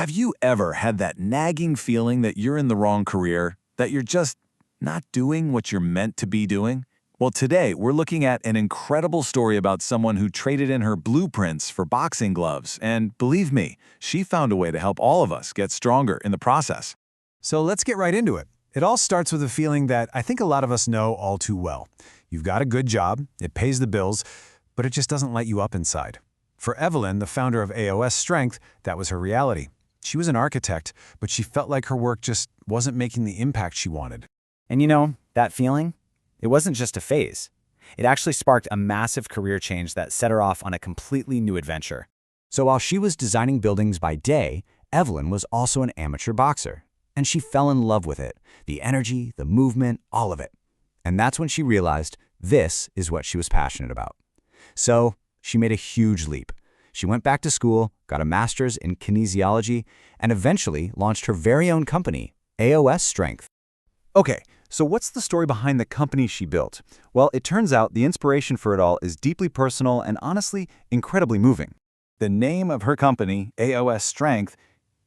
Have you ever had that nagging feeling that you're in the wrong career, that you're just not doing what you're meant to be doing? Well, today we're looking at an incredible story about someone who traded in her blueprints for boxing gloves, and believe me, she found a way to help all of us get stronger in the process. So let's get right into it. It all starts with a feeling that I think a lot of us know all too well. You've got a good job, it pays the bills, but it just doesn't light you up inside. For Evelyn, the founder of AOS Strength, that was her reality. She was an architect, but she felt like her work just wasn't making the impact she wanted. And you know, that feeling? It wasn't just a phase. It actually sparked a massive career change that set her off on a completely new adventure. So while she was designing buildings by day, Evelyn was also an amateur boxer. And she fell in love with it. The energy, the movement, all of it. And that's when she realized this is what she was passionate about. So she made a huge leap. She went back to school, got a master's in kinesiology, and eventually launched her very own company, AOS Strength. Okay, so what's the story behind the company she built? Well, it turns out the inspiration for it all is deeply personal and honestly, incredibly moving. The name of her company, AOS Strength,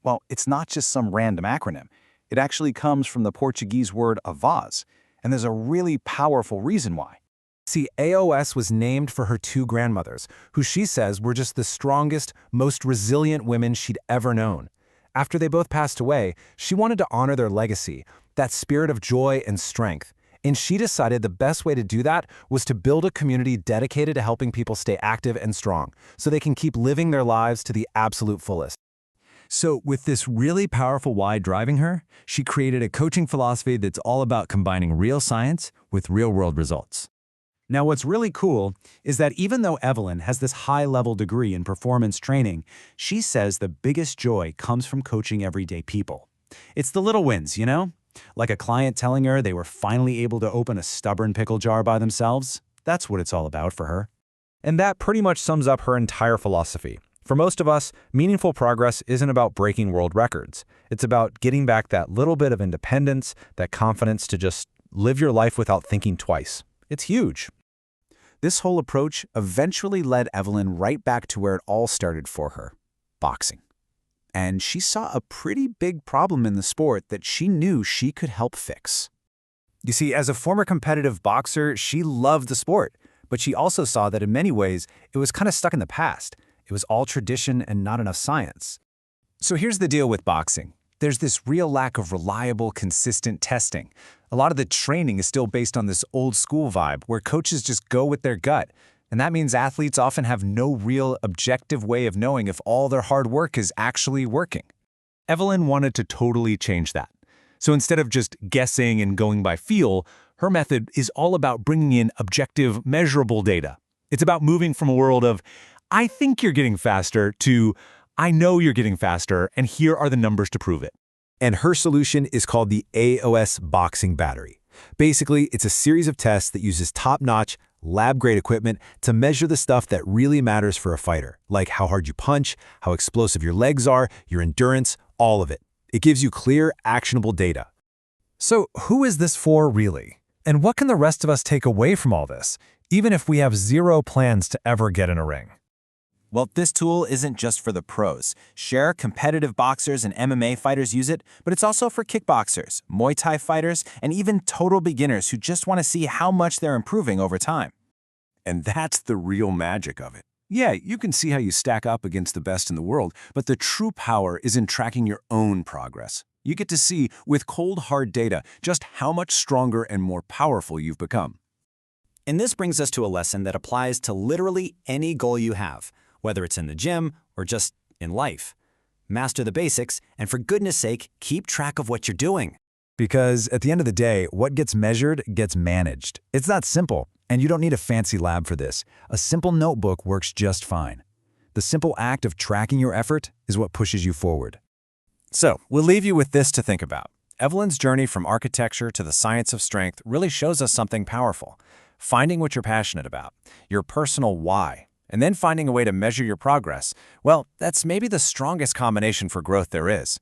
well, it's not just some random acronym. It actually comes from the Portuguese word Avas, and there's a really powerful reason why. See, AOS was named for her two grandmothers, who she says were just the strongest, most resilient women she'd ever known. After they both passed away, she wanted to honor their legacy, that spirit of joy and strength. And she decided the best way to do that was to build a community dedicated to helping people stay active and strong, so they can keep living their lives to the absolute fullest. So with this really powerful why driving her, she created a coaching philosophy that's all about combining real science with real-world results. Now, what's really cool is that even though Evelyn has this high-level degree in performance training, she says the biggest joy comes from coaching everyday people. It's the little wins, you know? Like a client telling her they were finally able to open a stubborn pickle jar by themselves. That's what it's all about for her. And that pretty much sums up her entire philosophy. For most of us, meaningful progress isn't about breaking world records. It's about getting back that little bit of independence, that confidence to just live your life without thinking twice. It's huge. This whole approach eventually led Evelyn right back to where it all started for her, boxing. And she saw a pretty big problem in the sport that she knew she could help fix. You see, as a former competitive boxer, she loved the sport, but she also saw that in many ways, it was kind of stuck in the past. It was all tradition and not enough science. So here's the deal with boxing. There's this real lack of reliable, consistent testing. A lot of the training is still based on this old school vibe where coaches just go with their gut. And that means athletes often have no real objective way of knowing if all their hard work is actually working. Evelyn wanted to totally change that. So instead of just guessing and going by feel, her method is all about bringing in objective, measurable data. It's about moving from a world of, I think you're getting faster, to, I know you're getting faster, and here are the numbers to prove it. And her solution is called the AOS Boxing Battery. Basically, it's a series of tests that uses top-notch, lab-grade equipment to measure the stuff that really matters for a fighter, like how hard you punch, how explosive your legs are, your endurance, all of it. It gives you clear, actionable data. So who is this for really? And what can the rest of us take away from all this, even if we have zero plans to ever get in a ring? Well, this tool isn't just for the pros. Sure, competitive boxers and MMA fighters use it, but it's also for kickboxers, Muay Thai fighters, and even total beginners who just want to see how much they're improving over time. And that's the real magic of it. Yeah, you can see how you stack up against the best in the world, but the true power is in tracking your own progress. You get to see, with cold, hard data, just how much stronger and more powerful you've become. And this brings us to a lesson that applies to literally any goal you have, whether it's in the gym or just in life. Master the basics, and for goodness sake, keep track of what you're doing. Because at the end of the day, what gets measured gets managed. It's that simple, and you don't need a fancy lab for this. A simple notebook works just fine. The simple act of tracking your effort is what pushes you forward. So, we'll leave you with this to think about. Evelyn's journey from architecture to the science of strength really shows us something powerful. Finding what you're passionate about, your personal why, and then finding a way to measure your progress, well, that's maybe the strongest combination for growth there is.